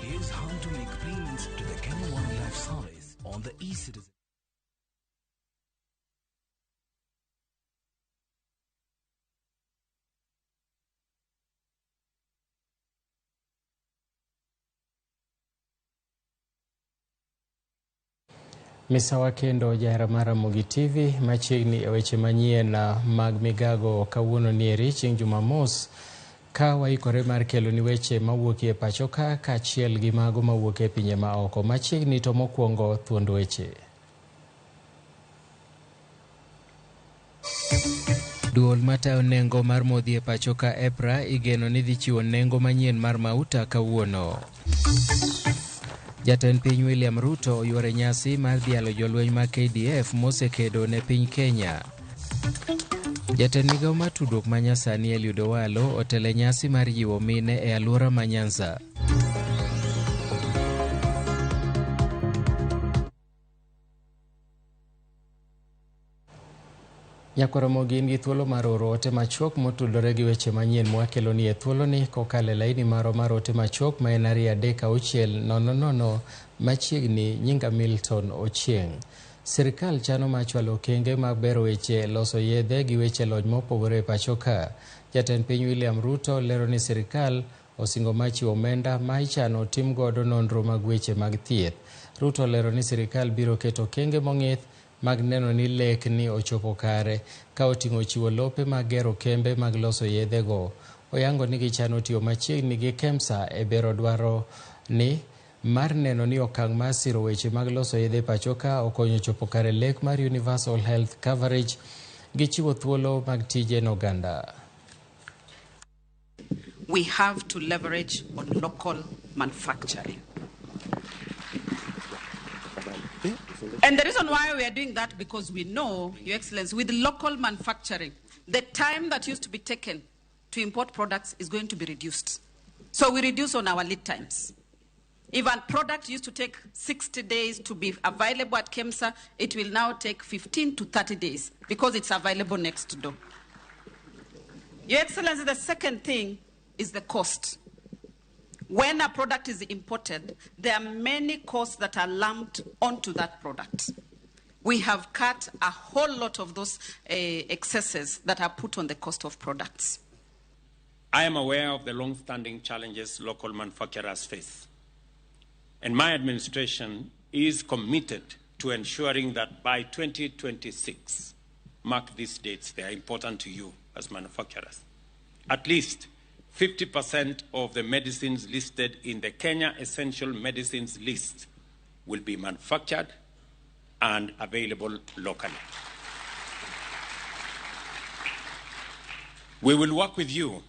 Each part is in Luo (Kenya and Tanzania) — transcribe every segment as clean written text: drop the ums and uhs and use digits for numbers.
Here's how to make payments to the Kenya Wildlife Service on the eCitizen. Misawa kendo jahera mar RAMOGI TV machiegni e weche manyien mag Migago kawuono nieri chieng' Jumamos ka waikore mar kelo ni weche mawuok e pacho ka kaachiel gi mago mawuok e pinje maoko. Machiegni to mokwongo thuond weche. Duol matayo nengo mar modhi e pacho ka EPRA igeno ni dhi chiwo nengo manyien mar mauta kawuono. Jatend piny William Ruto oyuore nyasi mar dhialo jolweny mag KDF mosekedo ne piny Kenya. Jatend migawo mar tudruok ma nyasani Eliud Owalo otele nyasi mar jiwo mine e alwora ma Nyanza. Nyakoro mogin gi thuolo mar oro ote machok motudore gi weche manyien mwakelo ni e thuolo ni kokale laini maro mar ote machok ma en 23600 machiegni nyinga Milton Ochieng'. Sirikal chano machwalo okenge mag bero weche loso yedhe gi weche lony mopogore e pacho ka. Jatend piny William Ruto lero ni sirikal osingo machiwo omenda ma ichano tim godo nonro mag weche mag thieth. Ruto lero ni sirikal biro keto okenge mong'ith mag neno ni lek ni ochopo kare ka oting'o chiwo lope mag gero kembe mag loso yedhe go. Oyango ni gichano tiyo machiegni gi KEMSA e bero dwaro ni mar neno ni okang' mar siro weche mag loso yedhe pacho ka okonyo chopo kare lek mar universal health coverage gi chiwo thuolo mag tije n'oganda. We have to leverage on local manufacturing. And the reason why we are doing that, because we know, Your Excellency, with local manufacturing, the time that used to be taken to import products is going to be reduced. So we reduce on our lead times. If a product used to take 60 days to be available at KEMSA, it will now take 15 to 30 days because it's available next door. Your Excellency, the second thing is the cost. When a product is imported, there are many costs that are lumped onto that product. We have cut a whole lot of those excesses that are put on the cost of products. I am aware of the long-standing challenges local manufacturers face, and my administration is committed to ensuring that by 2026, mark these dates, they are important to you as manufacturers, at least 50% of the medicines listed in the Kenya Essential Medicines list will be manufactured and available locally. We will work with you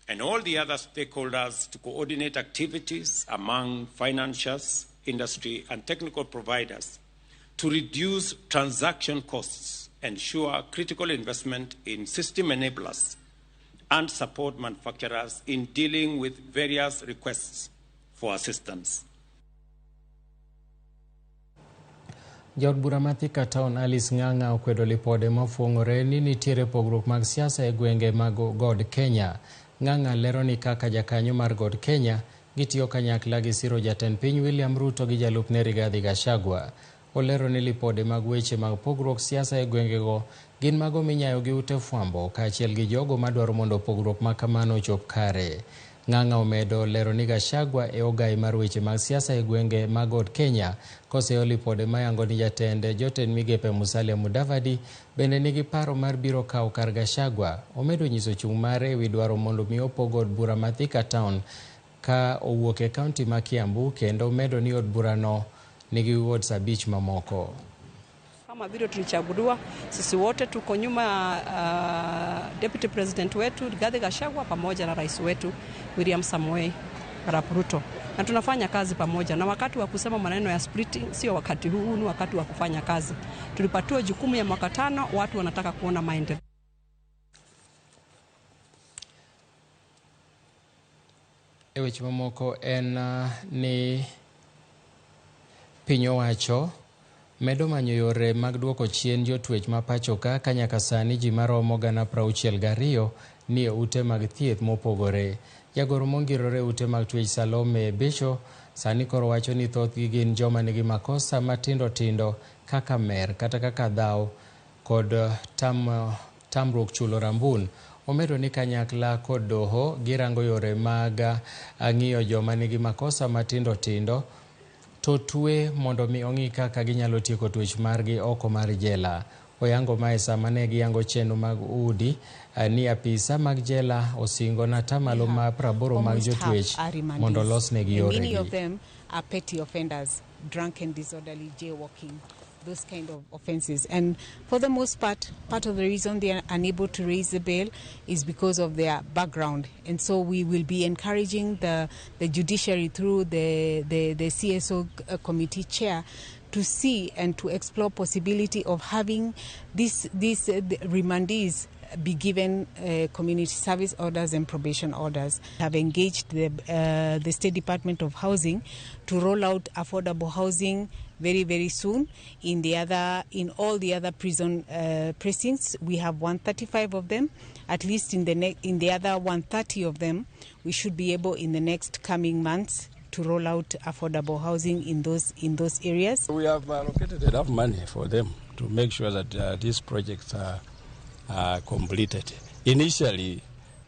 and all the other stakeholders to coordinate activities among financiers, industry, and technical providers to reduce transaction costs, ensure critical investment in system enablers, and support manufacturers in dealing with various requests for assistance. Jod bura Thika Town Alice Ng'ang'a okwedo lipode mafuong'ore ni nitiere pogruok mag siasa e gwenge mag God Kenya. Ng'ang'a lero ni kaka jakanyo mar God Kenya gitiyo kanyakla gi siro jatend piny William Ruto gi jalupne Rigathi Gachagua. Olero ni lipode mag weche mag pogruok siasa e gwengego gin mago minyayo gi ute fwambo kaachiel gi jogo madwaro mondo pogruok ma kamano ochop kare. Ng'ang'a omedo lero ni Gachagua e ogai mar weche mag siasa e gwenge mag God Kenya koseo lipode mayango ni jotend migepe Musalia Mudavadi bende nigi paro mar biro kawo kar Gachagua. Omedo nyiso chung' mare ewi dwaro mondo mi opog od bura ma Thika Town ka owuok e kaunti ma Kiambu, kendo omedo ni od burano nigi wards 5 mamoko. Kama vile tulichaguliwa, sisi wote tuko nyuma Deputy President wetu Rigathi Gachagua pamoja na rais wetu William Samoei Arap Ruto. Na tunafanya kazi pamoja, na wakati wa kusema maneno ya splitting sio wakati huu, ni wakati wa kufanya kazi. Tulipatiwa jukumu ya mwaka 5, watu wanataka kuona maendeleo. Weche mamoko en ni piny owacho medo manyo yore mag duoko chien jotwech ma pacho ka nyaka sani ji maromo 62,000 nie ute mag thieth mopogore. Jagoro mongirore ute mag twech Salome Becho Sani koro wacho ni thothgi gin joma nigi makosa matindo tindo kaka mer kata kaka dhao kod tamruok chulo rambun. Omedo ni kanyakla kod doho girango yore mag ng'iyo joma nigi makosa matindo tindo to twe mondo mi ong'i kaka ginyalo tieko twech margi oko mar jela. Oyango mae sama ne giyango chenro mag udi ni apisa mag jela osingo na tamalo ma 80 mag jotwech mondo losnegi yoregi. Many of them are petty offenders, drunk and disorderly jaywalking, those kind of offenses. And for the most part of the reason they are unable to raise the bail is because of their background. And so we will be encouraging the judiciary through the CSO committee chair to see and to explore possibility of having these remandees be given community service orders and probation orders. Have engaged the State Department of Housing to roll out affordable housing very, very soon in all the other prison precincts. We have 135 of them. At least in the other 130 of them, we should be able in the next coming months to roll out affordable housing in those areas. We have allocated enough money for them to make sure that these projects are completed. Initially,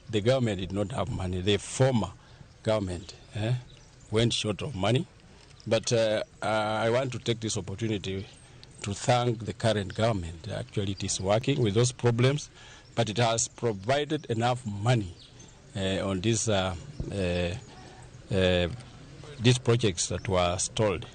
the government did not have money. The former government went short of money. But I want to take this opportunity to thank the current government. Actually, it is working with those problems, but it has provided enough money on these projects that were stalled.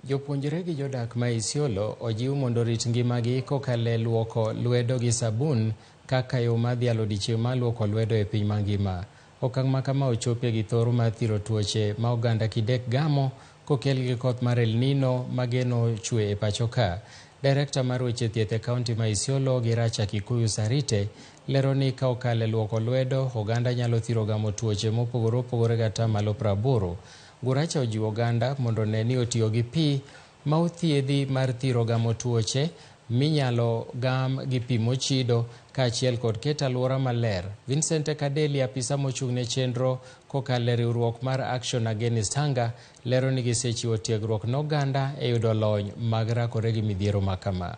Jopuonjre gi jodak ma Isiolo ojiw mondo rit ngimagi kokale luoko lwedo gi sabun kaka yo madhialo dichieng' ma luoko lwedo e piny mangima. Okang' ma kama ochopie gi thoro mar thiro tuoche ma oganda kidek gamo kokel gi koth mar El Nino mageno chwe e pacho ka. Direkta mar weche thieth e kaunti ma Isiolo Giracha Kikuyu Sarite lero ni ka okale luoko lwedo oganda nyalo thiro gamo tuoche mopogore opogore gata malo 80. Giracha ojiwo oganda mondo ne ni otiyo gi pi ma othiedhi mar thiro gamo tuoche minyalo gam gi pi mochido kaachiel kod keto alwora maler. Vincent Kadeli, apisa mochung' ne chenro kokale riwruok mar Action Against Hunger, lero ni gisechiwo tiegruok n'oganda e yudo lony mag rakore gi midhiero makama.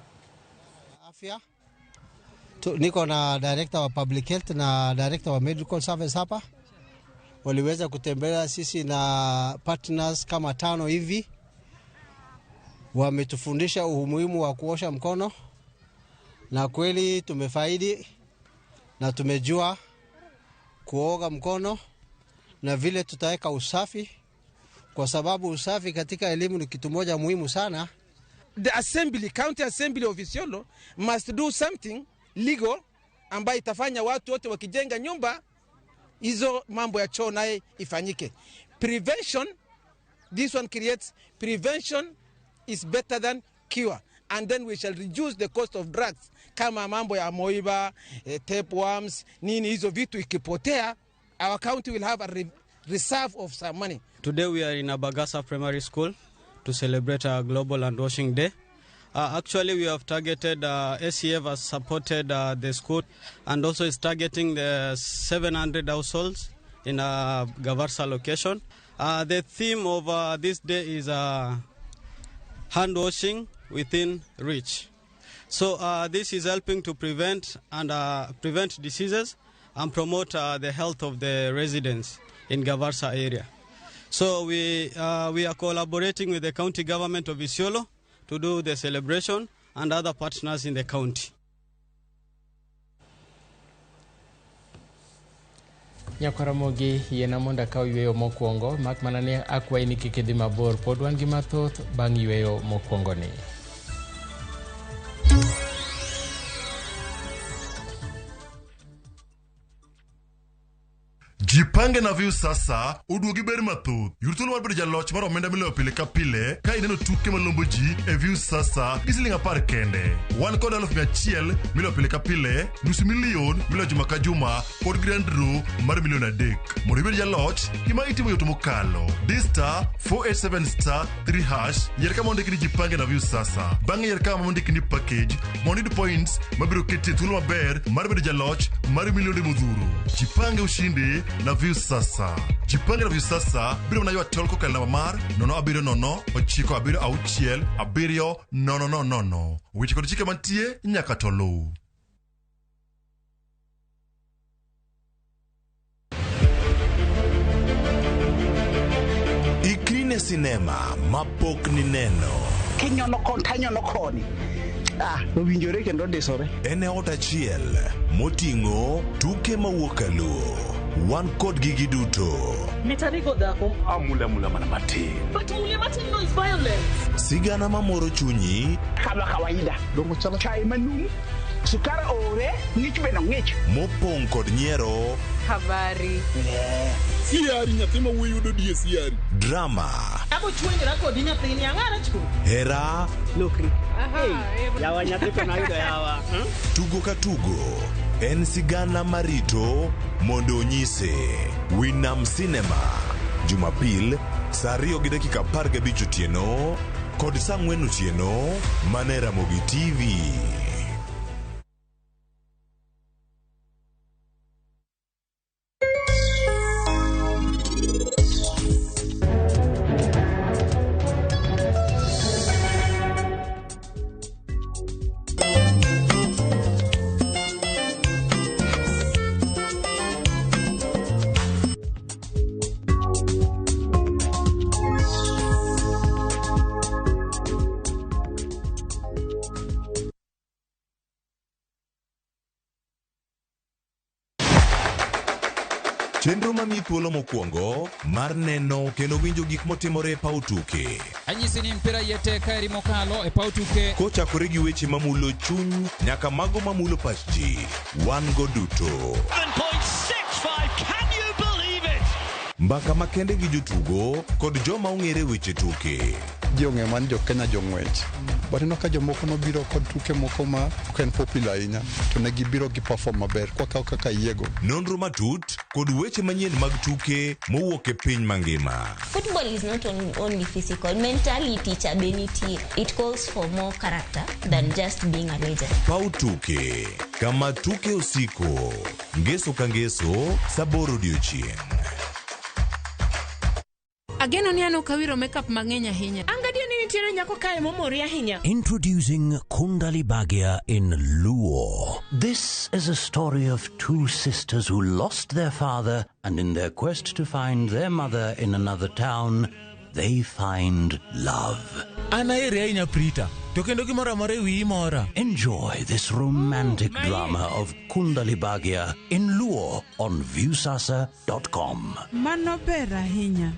Afya. Niko na director wa public health na director wa medical service hapa. Waliweza kutembelea sisi na partners kama 5 hivi. Wametufundisha umuhimu wa kuosha mkono na kweli tumefaidi na tumejua kuoga mkono na vile tutaweka usafi, kwa sababu usafi katika elimu ni kitu moja muhimu sana. The assembly, county assembly of Isiolo must do something legal ambayo itafanya watu wote wakijenga nyumba hizo mambo ya choo naye ifanyike. Prevention, this one creates prevention is better than cure, and then we shall reduce the cost of drugs kama mambo ya amoeba, tapeworms, nini hizo vitu ikipotea, our county will have a reserve of some money. Today we are in Abagasa Primary School to celebrate our Global Hand Washing Day. Actually, we have targeted, SCF has supported the school and also is targeting the 700 households in a Gavarsa location. The theme of this day is hand washing within reach. So this is helping to prevent diseases and promote the health of the residents in Gavarsa area. So we are collaborating with the county government of Isiolo to do the celebration and other partners in the county. Nyakaramogi yena monda ka yweyo mokwongo mak mana ne akwai ni kik idhi mabor pod wan gi mathoth bang' yweyo mokwongo ni. Jipange na view sasa uduogi ber mathoth. Yurtulu mar bedo jaloch mar omenda miloyo pile ka pile ka ineno tuke malombo ji e view sasa gi siling 10 kende. Wan kod 100,000 miloyo pile ka pile, nusu milion miloyo juma ka juma kod grand draw mar milion 3. Mondo ibed jaloch gima itimo yot mokalo. Dista 487*3# yier kama ondiki ni jipange na view sasa. Bang'e yier kama ondiki ni package mondo iyud points mabiro ketie thuolo maber mar bedo jaloch mar milion modhuro. Jipange ushindi na View Sasa. Jipange na View Sasa biro na ywa tol ko kalna mar nono abiro nono ochiko abiro auchiel abiro nono. Weche kod chike mantie nyaka tolu. Ikrine sinema mapok ni neno. Kinyono koni. Owinjore kendo disore. Ene ot achiel moting'o tuke mawuok Luo. Wan kod gigi duto. Mitarigo dhako. Mula mana matin. But mula matin no is violence. Sigana mamoro chunyi. Kama kawaida. Dongo chala chai manum. Sukara ore, ng'ich beno ng'ich. Mopong' kod nyiero. Habari. Siari nyathima wuyudo die siari. Drama. Abo chwenjra kod nyathini ang'ara chko. Hera. Lokri. Yawa nyathiko na yudo yawa. Tugo ka tugo. En sigana marito mondo onyise. Winam Cinema. Jumapil, saa 2:15 otieno kod saa 4 otieno mane Ramogi TV. Chenro mami thuolo mokwongo mar neno kendo winjo gik motimore e paw tuke. Anyisi ni mpira yete kairi mokalo e paw tuke. Kochakore gi weche mamulo chuny nyaka mago mamulo pach ji. Wan go duto. 7.65, can you believe it? Mbaka makende gi jotugo kod joma ong'ere weche tuke. Jong'e man jo Kenya jong'wech. Batino ka jomoko no biro kod tuke moko ma ken popular ahinya to ne gibiro gi perform maber kaka yiego. Nonro matut kod weche manyien mag tuke mowuok e piny mangima. Football is not only physical, mentality cha beniti. It calls for more character than just being a legend. Pau tuke kama tuke usiko ngeso ka ngeso saboro odiochieng'. Ageno ni ano kawiro makeup mang'eny ahinya. Angadia ni nitiere nyako kae momori ahinya. Introducing Kundali Bhagia in Luo. This is a story of two sisters who lost their father, and in their quest to find their mother in another town, they find love. Enjoy this romantic drama of Kundali Bhagia in Luo on viewsasa.com. Mano ber ahinya.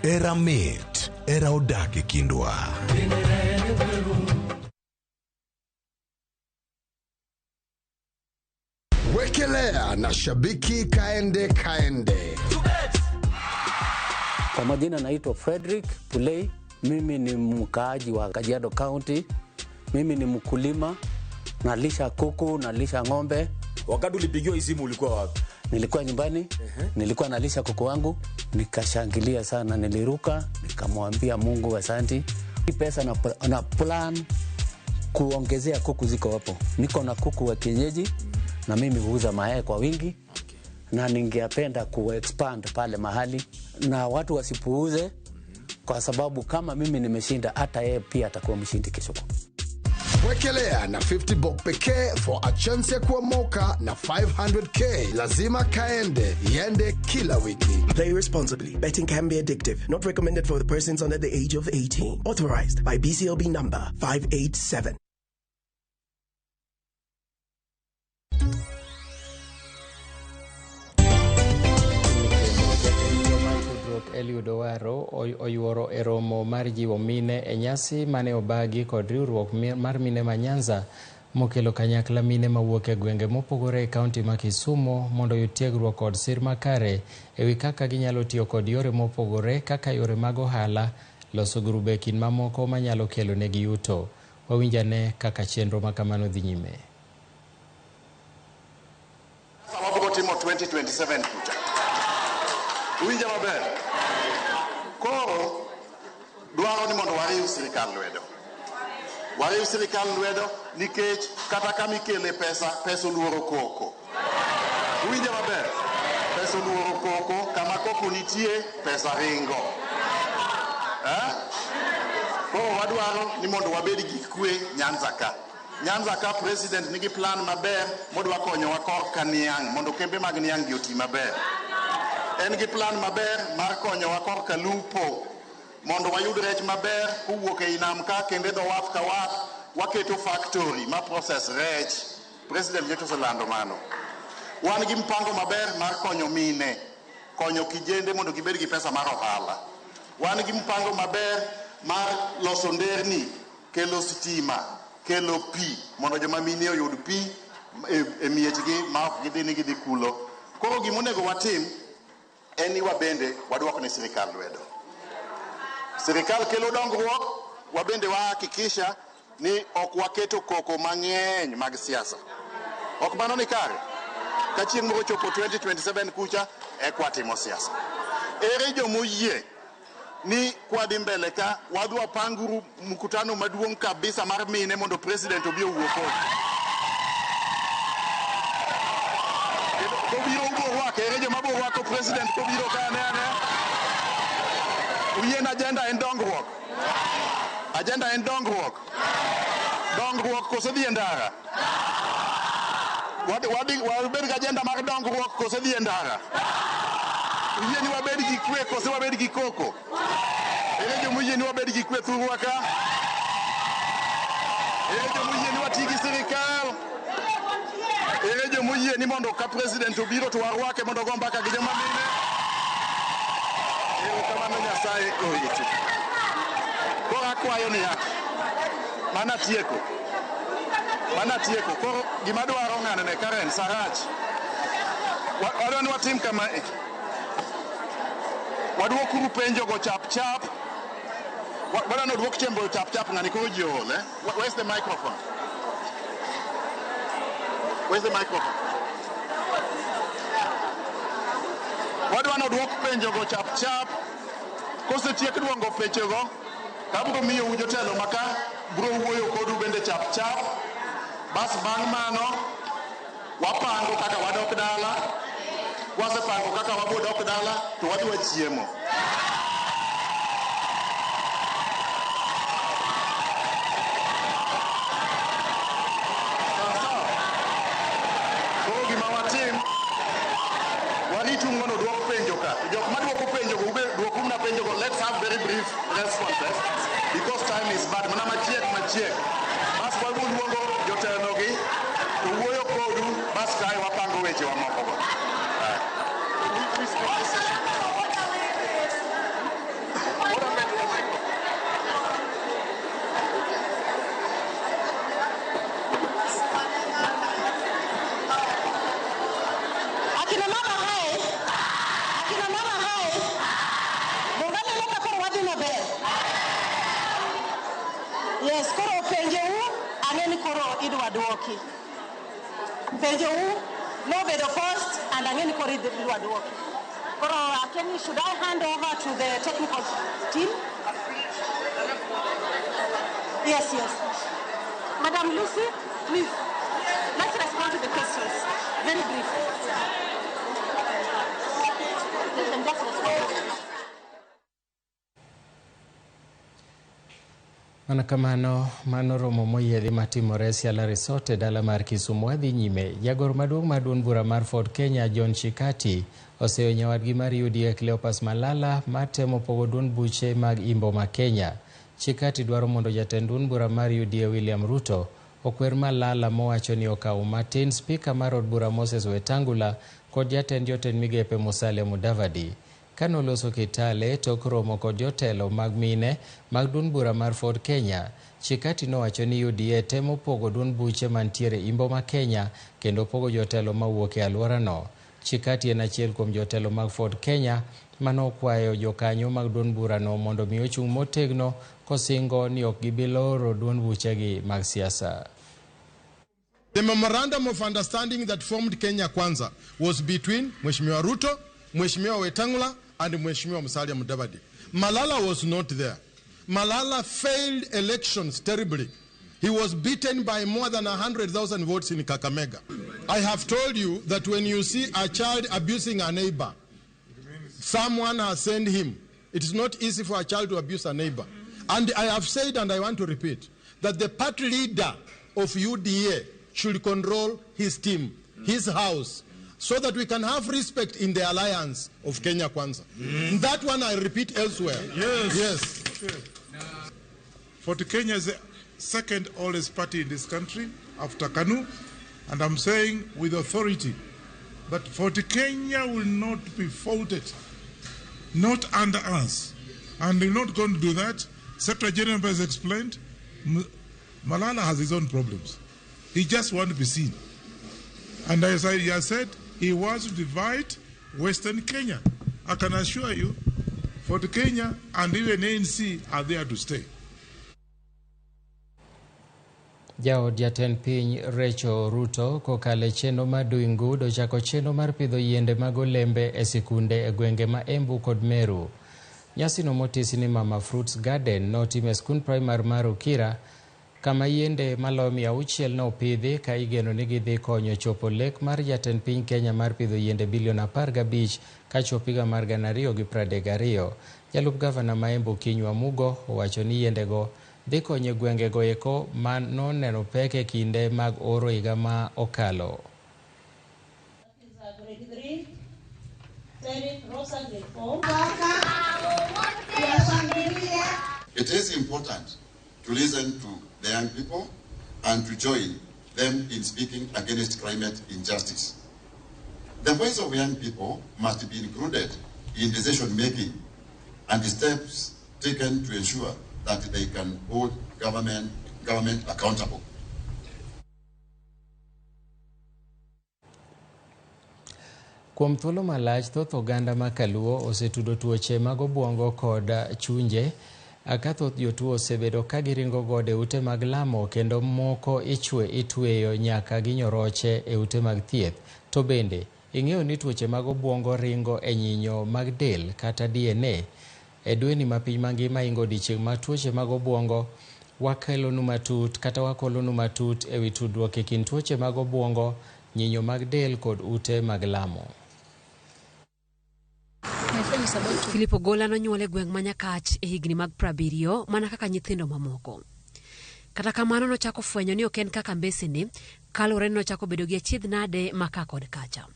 Era mit, era odake kindwa. Wekelea na shabiki kaende. Kwa majina naitwa Frederick Pulei. Mimi ni mkaaji wa Kajiado County. Mimi ni mkulima, nalisha kuku, nalisha ng'ombe. Wakati ulipigiwa hii simu ulikuwa wapi? Nilikuwa nyumbani, nilikuwa nalisha kuku wangu, nikashangilia sana, niliruka, nikamwambia Mungu asante. Hii pesa na plan kuongezea kuku ziko hapo. Niko na kuku wa kienyeji na mimi huuza mayai kwa wingi. Na ningependa ku-expand pale mahali na watu wasipuuze kwa sababu kama mimi nimeshinda hata yeye pia atakuwa mshindi kesho. Wekelea na 50 bob pekee for a chance ya kuomoka na 500k. Lazima kaende, yende kila wiki. Play responsibly. Betting can be addictive. Not recommended for the persons under the age of 18. Authorized by BCLB number 587. Eliud Owaro oyuoro e romo mar jiwo mine e nyasi mane obagi kod riwruok mar mine ma Nyanza mokelo kanyakla mine mawuok e gwenge mopogore e kaunti ma Kisumu mondo oyud tiegruok kod sir makare ewi kaka ginyalo tiyo kod yore mopogore kaka yore mag ohala, loso grube kin mamoko manyalo kelo negi yuto. Wawinjane kaka chenro makamano dhi nyime. Sababu timo 2027 kucha. Uwinja maber. Koro dwaro ni mondo wariw sirikal lwedo. Wariw sirikal lwedo nikech kata kama ikele pesa oluoro koko. Uwinja maber. pesa oluoro koko, kama koko nitie, pesa ringo. Koro wadwaro ni mondo wabed gi kwe Nyanza ka. Nyanza ka president nigi plan maber modwa konyowa korka niang' mondo kembe mag niang' gi oti maber. En gi plan maber mar konyowa korka lupo mondo wayud rech maber kowuok ei nam ka kendo dho wath ka wath waketo factory ma process rech. President nyeto oselando mano. Wan gi mpango maber mar konyo mine, konyo kijende mondo gibed gi pesa mar ohala. Wan gi mpango maber mar loso nderni, kelo stima, kelo pi mondo joma mine oyud pi e miechgi ma ok gidhi ni gidhi kulo. Koro gimonego watim en ni wabende wadwok ne sirikal lwedo. Sirikal kelo dongruok, wabende wahakikisha ni ok waketo koko mang'eny mag siasa. Ok mano ni kare. Ka chieng' moro chopo 2027 kucha kwatimo siasa. Ere jomoyie ni kwadhi mbele ka wadwa panguru mkutano maduong' kabisa mar mine mondo president obi owuo kod. Kobiro ubo wake, ere joma bo wako president kobiro ka ne. Uyen agenda en dongruok. Agenda en dongruok. Dongruok koso dhi ndara. Wabed gi agenda mar dongruok koso dhi ndara. Uyen ni wabed gi kwe koso wabed gi koko. Ere jomoyie ni wabed gi kwe thurwa ka. Ere jomoyie ni wati gi sirikal. Ere jomoyie ni mondo ka president obiro to warwake mondo go mbaka gi joma mine. Ere kamano Nyasaye oriti. Koro akwayo ni yake. Mana tieko. Koro gima dwaro ng'anene Karen Sarach. Wadwa ni watim kama wadwokuru penjo go chap. Wadwa ni wadwok chembo chap ng'ani koro ji ol. Where's the microphone? Wadwa ni wadwok penjo go chap. Kosetiek duongo pechego, kabro miyo jotelo maka bro wuoyo kodu bende chap. Bas bang' mano wapango kaka wadok dala. Wasepango kaka wabo dok dala to wadwa chiemo. Koro gima watim waritu ngono dwok penjo ka. Jok madwoko penjo go ube dwoku na penjo go. Let's have very brief responses because time is bad. Mana machiek. Bas wabu luongo jotelo gi to wuoyo kodu bas kai wapango weche wa moko go. Yes, koro penjou ang'eni koro idwa dwoki. Penjou nobedo first and ang'eni koro idwa dwoki. Koro should I hand over to the technical team? Yes. Madam Lucy, please, let's respond to the questions. Very briefly. Let them just respond. Mana kamano mano romo moyiedhi matimore Siala Resort e dala mar Kisumu. Wadhi nyime. Jagoro maduong' mar duond bura mar Ford Kenya John Chikati oseyo nyawadgi mar UDA Cleopas Malala matemo pogo duond buche mag Imbo ma Kenya. Chikati dwaro mondo jatend duond bura mar UDA William Ruto okwer Malala mowacho ni okawo matin spika mar od bura Moses Wetangula kod jatend migepe Musalia Mudavadi. Kanoloso Kitale tok romo kod jotelo mag mine mag duond bura mar Ford Kenya. Chikati nowacho ni UDA temo pogo duond buche mantiere Imbo ma Kenya kendo pogo jotelo mawuok e alworano. Chikati en achiel kuom jotelo mag Ford Kenya manokwayo jokanyo mag duond burano mondo mi ochung' motegno kosingo ni ok gibiloro duond buchegi mag siasa. The memorandum of understanding that formed Kenya Kwanza was between Mheshimiwa Ruto, Mheshimiwa Wetangula and Mheshimiwa Musalia Mudavadi. Malala was not there. Malala failed elections terribly. He was beaten by more than 100,000 votes in Kakamega. I have told you that when you see a child abusing a neighbor, someone has sent him. It is not easy for a child to abuse a neighbor. And I have said, and I want to repeat, that the party leader of UDA should control his team, his house, so that we can have respect in the alliance of Kenya Kwanza. That one I repeat elsewhere. Yes. Okay. Fort Kenya is the second oldest party in this country after KANU, and I'm saying with authority that Fort Kenya will not be faulted, not under us, and they're not going to do that. Secretary General has explained, Malala has his own problems. He just wants to be seen. And as I said, he wants to divide Western Kenya. I can assure you, Fort Kenya and even ANC are there to stay. Jaod jatend piny Rachel Ruto kokale chenro mar Doing Good ochako chenro mar pidho yiende mag olembe e sikunde e gwenge ma Embu kod Meru. Nyasi no motisi ni Mama Fruits Garden notim e skund primar mar Okira, kama yiende maloyo 600 no pidhi ka igeno ni gidhi konyo chopo lek mar jatend piny Kenya mar pidho yiende bilion 15 ka chopiga mar 2032. Jalup gavana ma Embu Kinywa Mugo owacho ni yiendego dhi konyo gwengego eko ma noneno pek e kinde mag oro higa ma okalo. It is important to listen to the young people and to join them in speaking against climate injustice. The voice of young people must be included in decision making and the steps taken to ensure that they can hold government accountable. Kuom thuolo malach thoth oganda ma Kaluo osetudo tuoche mag obwongo kod chunje, ka thoth jotuo osebedo ka giringo gode ute mag lamo kendo moko itweyo nyaka gi nyoroche e ute mag thieth. To bende ing'eyo ni tuoche mag obwongo ringo e nyinyo mag del kata DNA. E dweni ma piny mangima ingo odiechieng' ma tuoche mag obwongo, wakolonu matut e wi tudruok e kind tuoche mag obwongo, nyinyo mag del kod ute mag lamo. Philip Ogola nonyuole gweng' ma Nyakach e higni mag 70 mana kaka nyithindo mamoko. Kata kamano nochako fwenyo ni ok en kaka mbesene, kalure nochako bedo gi achiedh nade maka kod kacha.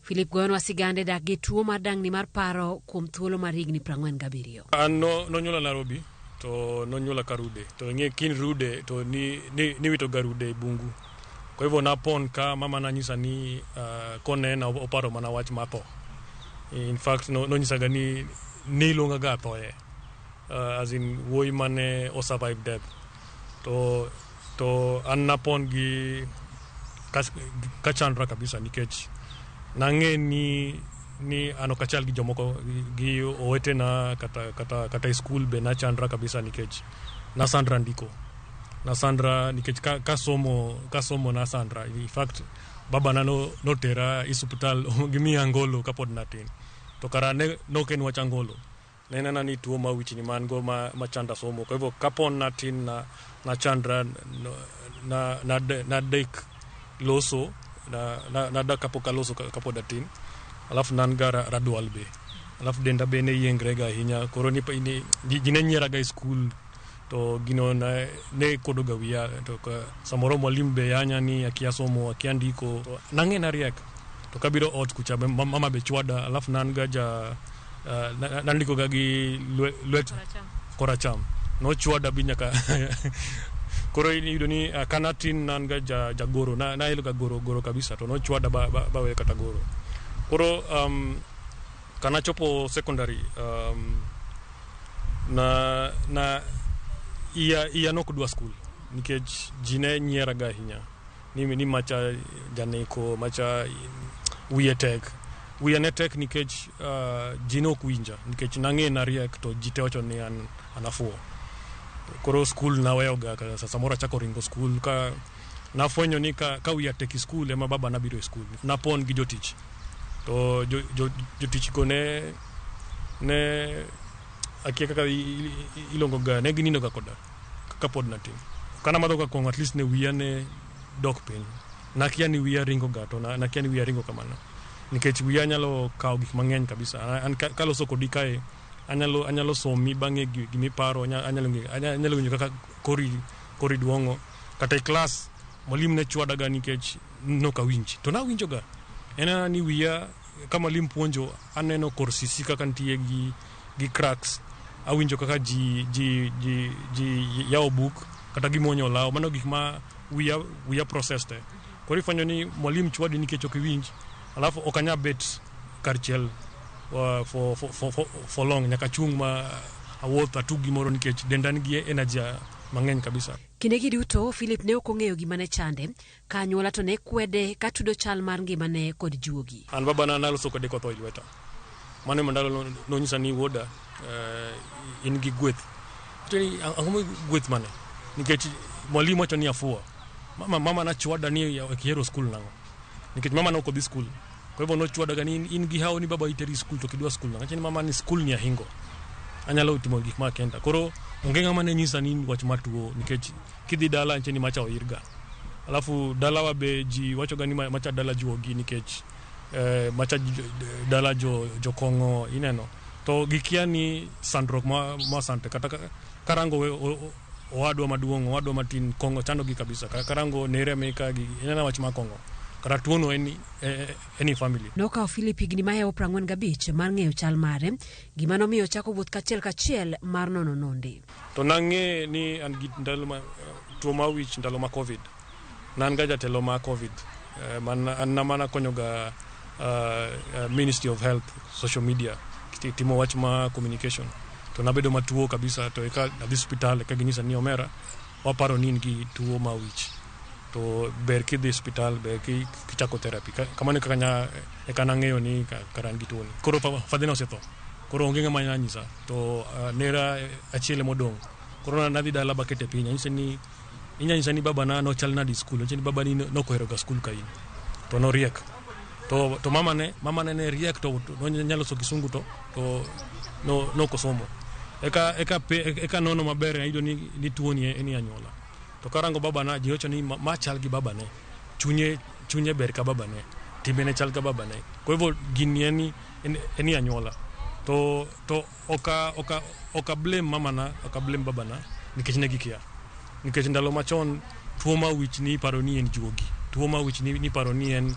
Philip goyonwa sigande dak gi tuo mar dangni mar paro kuom thuolo mar higni 47. An nonyuola Nairobi to nonyuola Karude to ng'e kin Rude to ni wito garude e bungu. Kwa hivyo napon ka mama nanyisa ni konena oparo mana wach matho. In fact nonyisaga ni ilonga ga thoye, as in wuoyi mane o survive death. To an napon gi kachandra kabisa nikech nang'e ni ano kachal gi jomoko gi owetena kata school be na chandra kabisa nikech na Sandra ndiko. Na Sandra nikech ka somo na Sandra. In fact baba na no tera hospital gimi angolo kapod natin. To kara no ken wach angolo. Nena ni tuo ma wichni man go ma chanda somo. Kwa hivyo kapon natin na Chandra na dek loso na da kapoka loso kapod natin. Alafu nangara radual be. Alafu denda be ne yengrega hinya koroni pa ini ginennyera ga school to gino na ne kodoga wiya to samoro mwalimu be yanya ni akiasomo akiandiko to nange na riek to kabiro ot kucha mama be chwada alafu nanga ja nandiko ga gi lwet koracham no chwada binya ka koro ini yudoni kanatin nanga ja goro na ilo ga goro kabisa to no chwada ba we kata goro koro kana chopo secondary na iya no kudwa school nikech jine nyiera ga hinya ni macha janeko macha wiye netek nikech jino kuinja nikech nange na riek to jite ocho ni anafuo koro school na weoga sasa mora chako ringo school ka nafwenyo ni ka wiya teki school ema baba na biro school napon gi jotich to jotich ko ne akia kaka ilongo ga ne ginino ga koda kapod natin kana madho ka kong at least ne wiya ne dok piny nakia ni wiya ringo gato nakia ni wiya ringo kamano nikech wiya nyalo kawo gik mang'eny kabisa an kaloso kodi kae anyalo somi bang'e gimi paro anyalo winjo kaka kori duong'o kata e klas mwalimu ne chwadaga nikech nokawinji to nawinjoga en ni wiya ka mwalimu puonjo aneno kor sisi kaka nitie gi cracks awinjo kaka ji yawo buk kata gimonyo law mano gik ma wiya process te koro ifanyo ni mwalimu chwadi nikech ok iwinj alafu okanya bet karchiel for long nyaka chung ma awuoth atug gimoro nikech denda nigi energy mang'eny kabisa. Kinde gi duto Philip ne ok ong'eyo gima ne chande ka anyuola to ne kwede ka tudo chal mar ngimane kod juogi. An babana naloso kode kotho e lweta mano mandalo nonyisa ni wuoda in gi gweth teni ang'o gweth mane nikech mwalimu wacho ni afua mama na chwada ni kiero school nango nikech mama na ok odhi school kwa hivyo no chwada ni in gi hawo ni baba iteri school to kidwa school nango mama ni school ni ahingo anyalo timo gik ma kenda koro onge ng'ama ne nyisa ni wach matuo nikech kidhi dala ncheni macha oirga alafu dala wa be ji wacho gani macha dala juogi nikech macha dala jo kongo ineno to gikia ni sandrok ma sante kata karango owadwa maduong owadwa matin kongo chando gi kabisa karango nere meka gi inena wach ma kongo kara tuono any family. Noka Philip higni ma 45 mar ng'eyo chal mare gima nomiyo chako wuoth kachiel mar nono nonde. To nang'e ni an gi ndalo tuo ma wich ndalo ma covid nan ga jatelo ma covid an mana konyo ga Ministry of Health social media timo wach ma communication to nabedo matuo kabisa to eka adhi hospital ka ginyisa ni omera waparo ni gi tuo ma wich to ber kidhi hospital ber kichako therapy kamano kaka ekana ng'eyo ni karan gi tuo ni koro fadhina osetho koro onge ng'ama nyanyisa to nera achiel modong koro nadhi dala bakete piny inyanyisa ni baba na no chal na di school ni baba ni nokohero ga school kain to no riek to mama ne riek to nyalo so kisungu to no kosomo eka nono maber aido ni tuo ni eni anyola to karango baba na jirocho ni ma chal gi baba ne chunye ber ka baba ne timbe ne chal ka baba ne kwa hivyo gini eni anyola to oka blame mama na oka blame baba na nikech ne gikia nikech ndalo machon tuo ma wich ni paro ni en juogi tuo ma wich ni paro ni en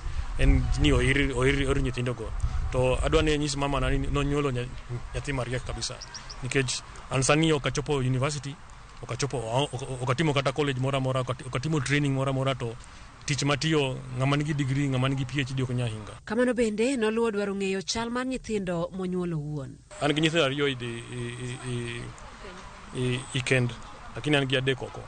ni oiri nyithindo go to adwa ne nyis mama na no nyolo nyathi mariek kabisa nikech ansani okachopo university okatimo kata college mora okatimo training mora to tich matiyo ng'ama nigi degree ng'ama nigi PhD ok nyahinga. Kamano bende noluwo dwaro ng'eyo chal mar nyithindo monyuolo wuon. An gi nyithindo ariyo ikend lakini an gi adek oko.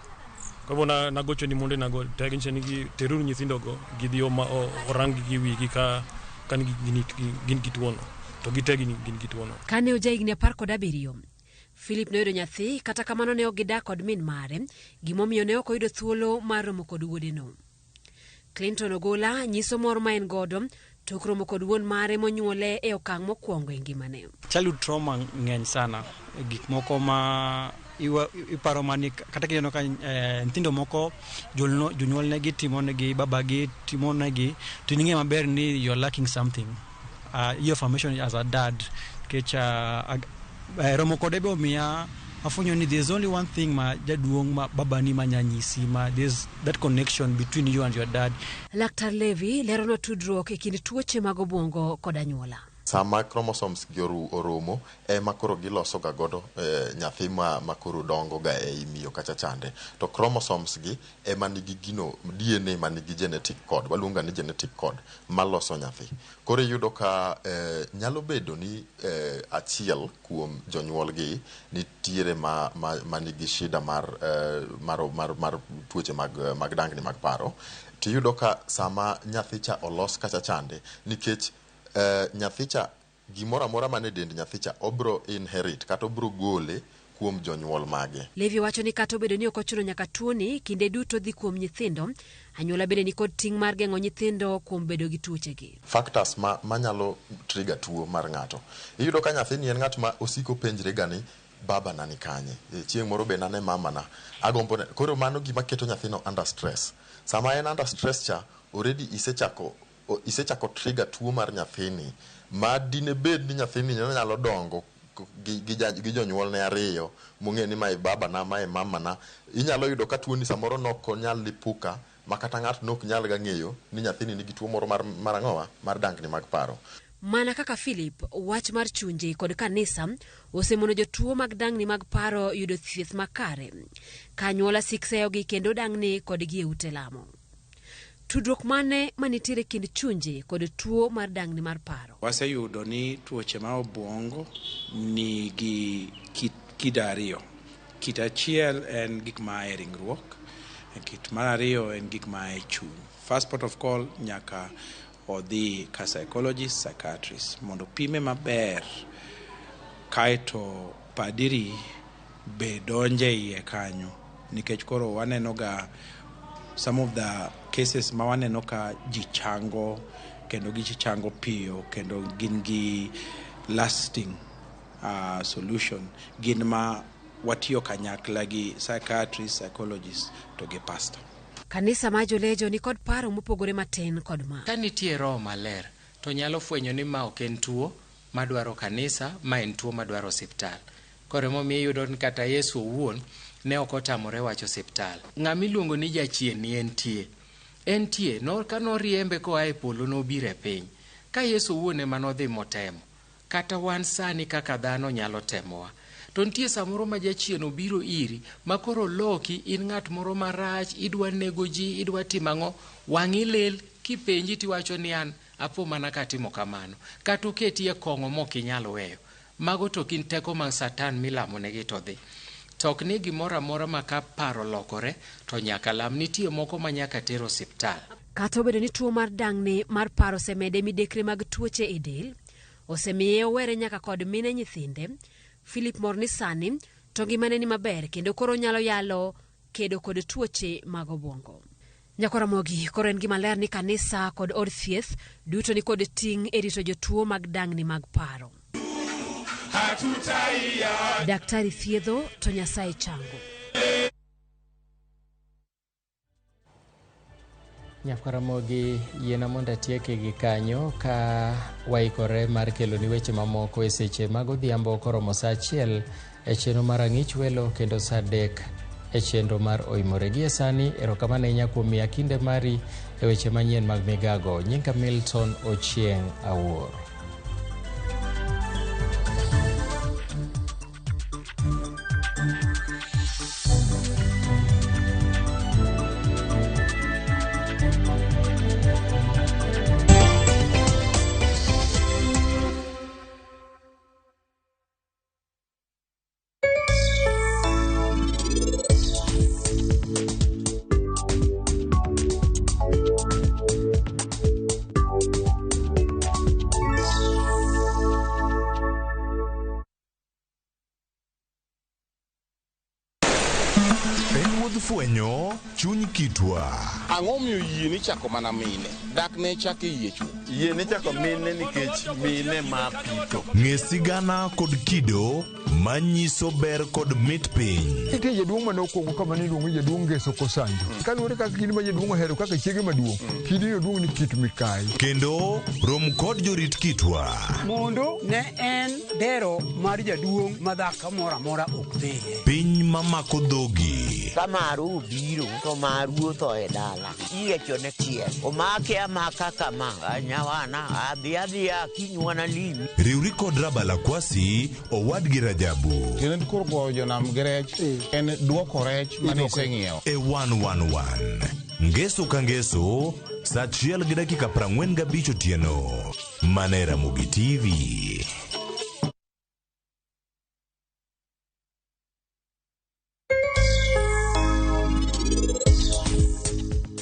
Kwa hivyo nagocho ni monde nago taginche nigi teruru nyithindo go gidhi orangi gi wigi ka gin gituono to gitegi gin gituono. Kane ojahigni 17 Philip noyudo nyathi kata kamano ne ogidak kod min mare gimomiyo ne ok oyudo thuolo mar romo kod wuodeno. Clinton Ogola nyiso mor ma en godo tok romo kod wuon mare monyuole e okang' mokwongo e ngimane. Childhood trauma ng'eny sana gik moko ma iparo mani kata kineno ka nyithindo moko jonyuol negi timo negi babagi timo negi to ning'e maber ni you're lacking something your formation as a dad kech romo kode be omiya afunyo ni there's only one thing ma jaduong ma babani manyanyisi ma there's that connection between you and your dad. Laktar Levi lerono tudruok e kind tuoche mag obwongo kod anyuola. Sama chromosomes gi oromo makoro giloso ga godo nyathi makoro dongo ga e imiyo kacha chande to chromosomes gi nigi gino DNA manigi genetic code walunga ni genetic code maloso nyathi koro yudo ka nyalo bedo ni achiel kuom jonyuol gi nitiere manigi shida mar tuoche mag dangni mag paro to yudo ka sama nyathi cha olos kacha chande nikech nyathicha gimora mora mane dend nyathicha obro inherit kata obro gole kuom jonyuol mage. Levi wacho ni kata obedo ni ok ochuno nyaka tuoni kinde duto dhi kuom nyithindo anyuola bende ni kod ting' mar geng'o nyithindo kuom bedo gi tuoche gi. Factors manyalo trigger tuo mar ng'ato. Iyudo ka nyathini en ng'at ma osiko penjre gani baba na ni kanye, chieng' moro be nane mama na, agombo koro mano gima keto nyathino under stress. Sama en under stress cha, already isechako trigger tuo mar nyathini, ma dine bed ni nyathini nyalo dongo gi jonyuol ne ariyo mong'e ni mae baba na mae mama na, inyalo yudo ka tuo ni samoro nok nyal lipuka makata ng'at nok nyal ga ng'eyo ni nyathini nigi tuo moro mar ang'owa mar dangni mag paro. Mana kaka Philip, wach mar chunje kod kanisa osemono jotuo mag dangni mag paro yudo thieth makare. Kanyuola sikseyogi kendo dangni kod gi ute lamo. Tudruok mane manitiere kind chunje kod tuo mar dangni mar paro? Waseyudo ni tuoche ma obwongo nigi kit ariyo. Kit achiel en gik ma e ringruok, kit mar ariyo en gik ma e chuny. First port of call nyaka odhi ka psychologist, psychiatrist mondo pime maber, kaeto padiri be donje iye kanyo, nikech koro waneno ga some of the cases ma waneno ka ji chango kendo gi chango piyo kendo gin gi lasting solution, gin ma watiyo kanyakla gi psychiatrist, psychologist to gi pastor. Kanisa ma jolejo ni kod paro mopogore matin kod ma. Ka nitie roho maler, to nyalo fwenyo ni ma ok en tuo madwaro kanisa, ma en tuo madwaro osiptal. Koro momiyo iyudo ni kata Yesu owuon ne ok otamore wacho osiptal. Ng'ama iluongo ni jachien ni entie no kanoriembe koa e polo nobiro e piny. Ka Yesu owuon ema nodhi motemo, kata wan sani kaka dhano nyalo temowa. To nitie samoro ma jachien obiro iri, makoro loki in ng'at moro marach, idwa nego ji, idwa timang'o, wang'i lel, kipenji tiwacho ni an apo mana katimo kamano. Kata oketi e kong'o mok inyal weyo. Mago to kin teko mag Satan milamo negi to dhi. Tok ni gimoro amora ma ka paro lokore, to nyaka lam, nitie moko ma nyaka tero osiptal. Kata obedo ni tuo mar dangni mar paro osemede midekre mag tuoche e del, osemiye owere nyaka kod mine nyithinde, Philip morni sani to ngimane ni maber kendo koro nyalo yalo kedo kod tuoche mag obwongo. Nyakora Mogi, koro en gima ler ni kanisa kod od thieth duto ni kod ting' e rito jotuo mag dangni mag paro. Daktari thiedho to Nyasaye chango. Nyakora Mogi, yiena mondo atieke gi kanyo ka waikore mar kelo ni weche mamoko e seche mag odhiambo koromo saa 1 e chenro mar Ang'ich Welo kendo saa 3 e chenro mar Oimore. Gie sani, erokamano ahinya kuom miya kinde mari e weche manyien mag Migago. Nyinga Milton Ochieng' Awuor. Fwenyo chuny kitwa. Ang'o miyo yie ni chako mana mine? Dak ne chake yie chuo. Yie ni chako mine nikech mine ma pito. Ng'e sigana kod kido manyiso ber kod mit piny. Nitie jaduong' manokwongo kama niluongo jaduong' Ngeso Kosanjo. Kaluwore kaka kidi ma jaduong' ohero kaka chiege maduong'. Kidi jaduong' ni Kit Mikai. Kendo rom kod jorit kitwa. Mondo ne en dero mar jaduong' madhaka moro amora ok dheye. Piny mamako dhogi. Kamaru biro to maru to e dala. Iyiecho ne chiel. Omake amaka kama. Nyawana adhiya kinywana limi. Riwri kod Rabala Kwasi owadgi Rajabu. Kendo koro goyo jonam gi rech en duoko rech mane iseng'iewo. E 111. Ngeso ka ngeso, saa 1:45 otieno. Mana e Ramogi TV.